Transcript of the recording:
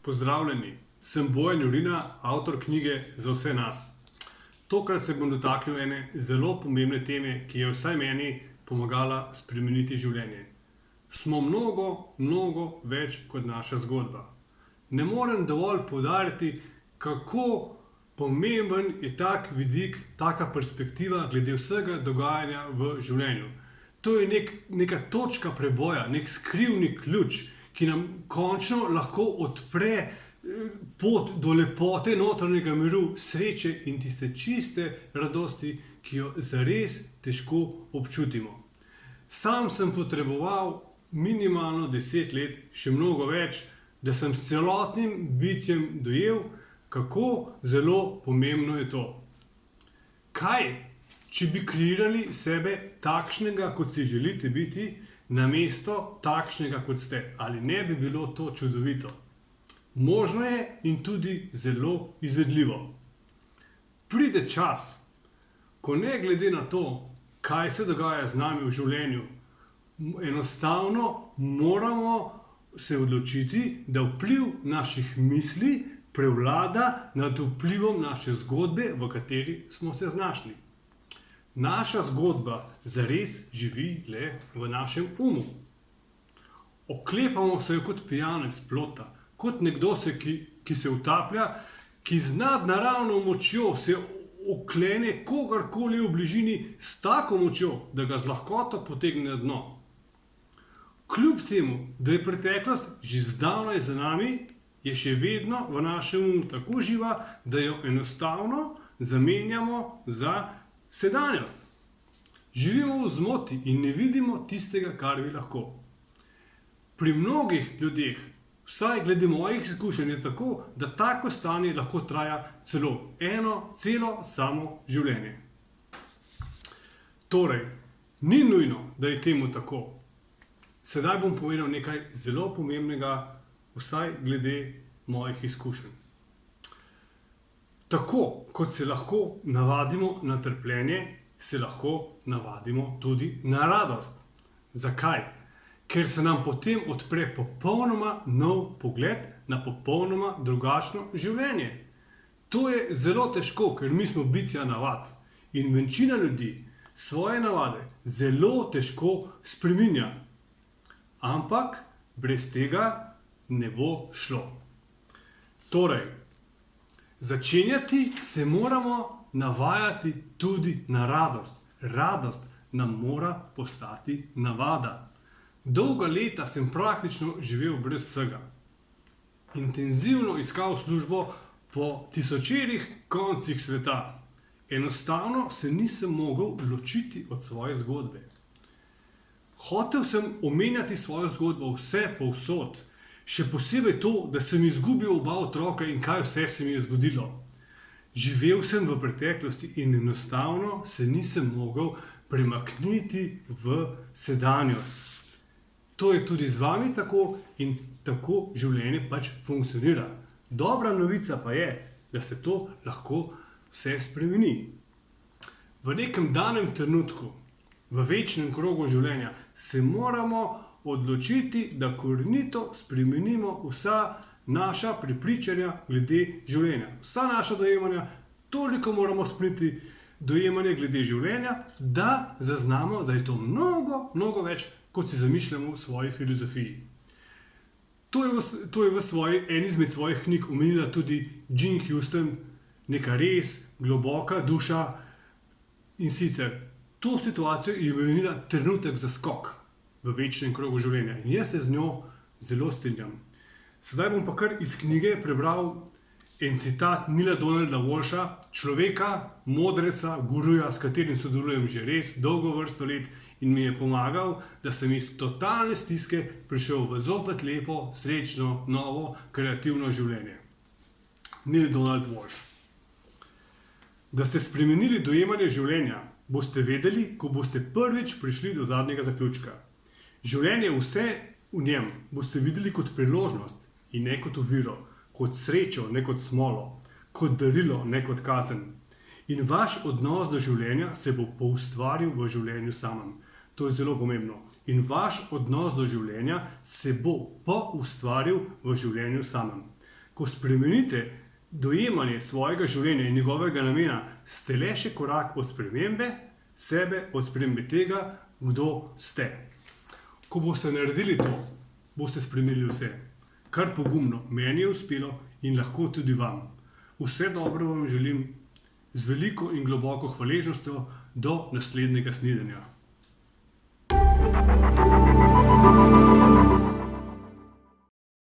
Pozdravljeni, sem Bojan Jurina, avtor knjige Za vse nas. Tokrat se bom dotaknil ene zelo pomembne teme, ki je vsaj meni pomagala spremeniti življenje. Smo mnogo več kot naša zgodba. Ne morem dovolj poudariti, kako pomemben je tak vidik, taka perspektiva glede vsega dogajanja v življenju. To je neka točka preboja, nek skrivni ključ, ki nam končno lahko odpre pot do lepote notranjega miru, sreče in tiste čiste radosti, ki jo zares težko občutimo. Sam sem potreboval minimalno 10 let, še mnogo več, da sem s celotnim bitjem dojel, kako zelo pomembno je to. Kaj, če bi kreirali sebe takšnega, kot si želite biti, namesto takšnega, kot ste? Ali ne bi bilo to čudovito? Možno je in tudi zelo izvedljivo. Pride čas, ko ne glede na to, kaj se dogaja z nami v življenju, enostavno moramo se odločiti, da vpliv naših misli prevlada nad vplivom naše zgodbe, v kateri smo se znašli. Naša zgodba zares živi le v našem umu. Oklepamo se jo kot pijanec plota, kot nekdo, ki se utaplja, ki z nadnaravno močjo se oklene kogarkoli v bližini s tako močjo, da ga z lahkoto potegne na dno. Kljub temu, da je preteklost že zdavnaj za nami, je še vedno v našem umu tako živa, da jo enostavno zamenjamo za sedanjost. Živimo v zmoti in ne vidimo tistega, kar bi lahko. Pri mnogih ljudeh, vsaj glede mojih izkušenj, je tako, da tako stanje lahko traja celo celo samo življenje. Torej, ni nujno, da je temu tako. Sedaj bom povedal nekaj zelo pomembnega, vsaj glede mojih izkušenj. Tako, kot se lahko navadimo na trpljenje, se lahko navadimo tudi na radost. Zakaj? Ker se nam potem odpre popolnoma nov pogled na popolnoma drugačno življenje. To je zelo težko, ker mi smo bitja navad. In večina ljudi svoje navade zelo težko spreminja. Ampak brez tega ne bo šlo. Torej, začenjati se moramo navajati tudi na radost. Radost nam mora postati navada. Dolga leta sem praktično živel brez vsega. Intenzivno iskal službo po tisočerih koncih sveta. Enostavno se nisem mogel ločiti od svoje zgodbe. Hotel sem omenjati svojo zgodbo vse povsod. Še posebej to, da sem izgubil oba otroka in kaj vse se mi je zgodilo. Živel sem v preteklosti in enostavno se nisem mogel premakniti v sedanjost. To je tudi z vami tako in tako življenje pač funkcionira. Dobra novica pa je, da se to lahko vse spremeni. V nekem danem trenutku, v večnem krogu življenja, se moramo odločiti, da korenito spremenimo vsa naša prepričanja glede življenja. Vsa naša dojemanja, toliko moramo spremeniti dojemanje glede življenja, da zaznamo, da je to mnogo več, kot si zamišljamo v svoji filozofiji. To je v eni izmed svojih knjig omenila tudi Jean Houston, neka res globoka duša, in sicer to situacijo je imenila trenutek za skok v večnem krogu življenja. In jaz se z njo zelo strinjam. Sedaj bom pa kar iz knjige prebral en citat Neila Donalda Walsha, človeka, modreca, guruja, s katerim sodelujem že res dolgo vrsto let in mi je pomagal, da sem iz totalne stiske prišel v zopet lepo, srečno, novo, kreativno življenje. Neil Donald Walsh. Da ste spremenili dojemanje življenja, boste vedeli, ko boste prvič prišli do zadnjega zaključka. Življenje vse v njem boste videli kot priložnost in ne kot oviro, kot srečo, ne kot smolo, kot darilo, ne kot kazen. In vaš odnos do življenja se bo poustvaril v življenju samem. To je zelo pomembno. In vaš odnos do življenja se bo poustvaril v življenju samem. Ko spremenite dojemanje svojega življenja in njegovega namena, ste le še korak od spremembe sebe, od spremembe tega, kdo ste. Ko boste naredili to, boste spremenili vse. Kar pogumno, meni je uspelo in lahko tudi vam. Vse dobro vam želim, z veliko in globoko hvaležnostjo, do naslednjega snidenja.